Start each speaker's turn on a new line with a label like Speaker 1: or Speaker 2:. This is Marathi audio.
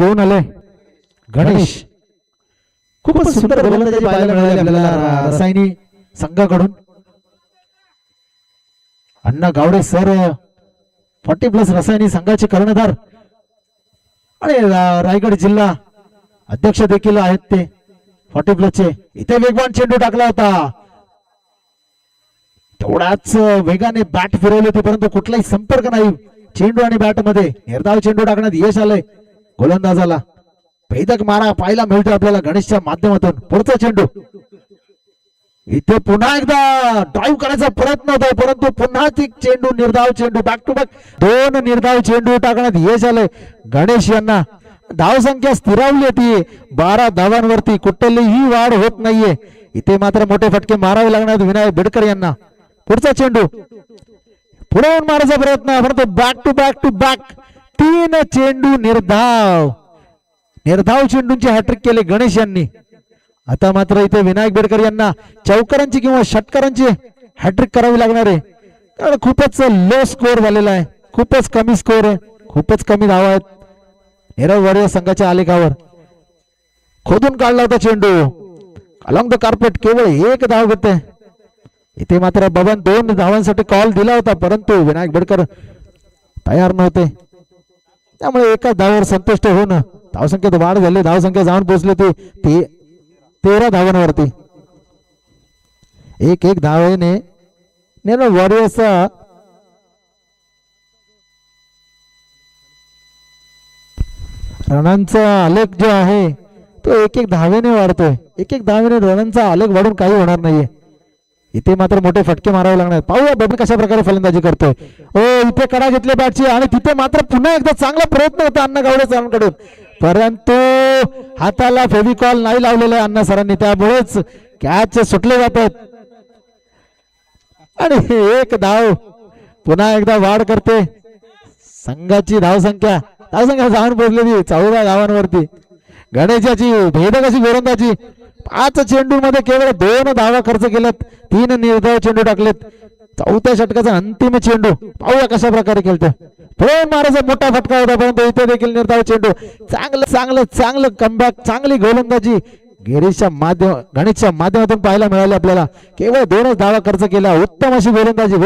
Speaker 1: घेऊन आले गणेश. खूपच सुंदर गोलंदाजी पाहायला मिळाली आपल्याला रसायनी संघाकडून. अण्णा गावडे सर 40+ रसायनी संघाचे कर्णधार आणि रायगड जिल्हा अध्यक्ष देखील आहेत ते 40+ चे. इथे वेगवान चेंडू टाकला होता, तेवढाच वेगाने बॅट फिरवली होती परंतु कुठलाही संपर्क नाही चेंडू आणि बॅट मध्ये. निर्धाव चेंडू टाकण्यात यश आलंय गोलंदाजाला. भेदक मारा पाहायला मिळतो आपल्याला गणेशच्या माध्यमातून. पुढचा चेंडू इथे पुन्हा एकदा ड्राईव्ह करायचा प्रयत्न होता परंतु पुन्हा ती चेंडू निर्धाव चेंडू बॅक टू बॅक 2 निर्धाव चेंडू टाकण्यात यश आलंय गणेश यांना. धाव संख्या स्थिरावली होती 12 धावांवरती. कुठलीही वाढ होत नाहीये. इथे मात्र मोठे फटके मारावे लागणार विनायक बेडकर यांना. पुढचा चेंडू पुढे मारायचा प्रयत्न परंतु बॅक टू बॅक 3 चेंडू निर्धाव चेंडूंची हॅट्रिक केले गणेश यांनी. आता मात्र इथे विनायक बेडकर यांना चौकारांची किंवा षटकारांची हॅट्रिक करावी लागणार आहे कारण खूपच लो स्कोअर झालेला आहे. खूपच कमी स्कोअर आहे, खूपच कमी धावा आहेत. नीरव वॉरियर संघाच्या आलेखावर खोदून काढला होता चेंडू अलॉंग द कार्पेट. केवळ 1 धाव घेते. इथे मात्र बबन 2 धावांसाठी कॉल दिला होता परंतु विनायक बेडकर तयार नव्हते. त्यामुळे एका धावावर संतुष्ट होऊन धावसंख्येत वाढ झाली. धावसंख्या जाऊन पोहोचली ती 13 धावांवरती. 1 धावेने नीरव वॉरियर्सचा रनांचा आलेख जो आहे तो 1 धावेने वाढतोय. 1 धावेने रनांचा आलेख वाढून काही होणार नाहीये. इथे मात्र मोठे फटके मारावे लागणार. पाहूया बबन कशा प्रकारे फलंदाजी करतोय. इथे कडा घेतले बॅटची आणि तिथे मात्र पुन्हा एकदा चांगला प्रयत्न होता अण्णा गावडे सरांकडून परंतु हाताला फेविकॉल नाही लावलेला आहे अण्णा सरांनी. त्यामुळेच कॅच सुटले जातात आणि 1 धाव पुन्हा एकदा वाढ करते संघाची. धावसंख्या जाऊन पोहोचलेली 14 धावांवरती. गणेशाची भेदक अशी गोलंदाजी. 5 चेंडूमध्ये केवळ 2 धावा खर्च केल्यात. 3 निर्धाव चेंडू टाकलेत. 4थ्या षटकाचा अंतिम चेंडू पाहूया कशा प्रकारे खेळतोय. पुढे मारायचा मोठा फटका होता परंतु इथे देखील निर्धाव चेंडू. चांगलं कमबॅक, चांगली गोलंदाजी गणेशच्या माध्यमातून पाहायला मिळाली आपल्याला. केवळ 2 धावा खर्च केल्या. उत्तम अशी गोलंदाजी.